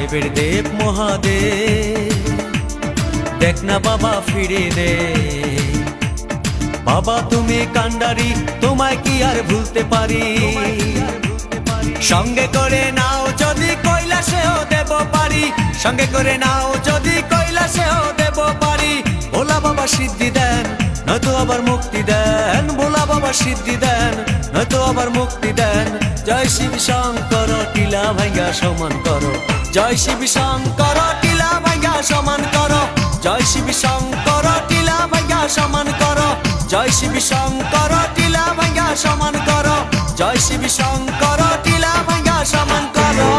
সাহেবের দেব মহাদেব, দেখ না বাবা ফিরে দে। বাবা তুমি কান্ডারি, তোমায় কি আর ভুলতে পারি? সঙ্গে করে নাও যদি কৈলাসেও দেব পারি, সঙ্গে করে নাও যদি কৈলাসেও দেব পারি। ভোলা বাবা সিদ্ধি দেন, নয়তো আবার মুক্তি দেন। ভোলা বাবা সিদ্ধি দেন, নয়তো আবার মুক্তি দেন। জয় শিব শঙ্কর, টিলা ভাঙ্গা সমান করো। জয় শিব শঙ্কর, টিলা ভাঙ্গা সমান করো। জয় শিব শঙ্কর, টিলা ভাঙ্গা সমান করো। জয় শিব শঙ্কর, টিলা ভাঙ্গা সমান করো। জয় শিব শঙ্কর, টিলা ভাঙ্গা সমান করো।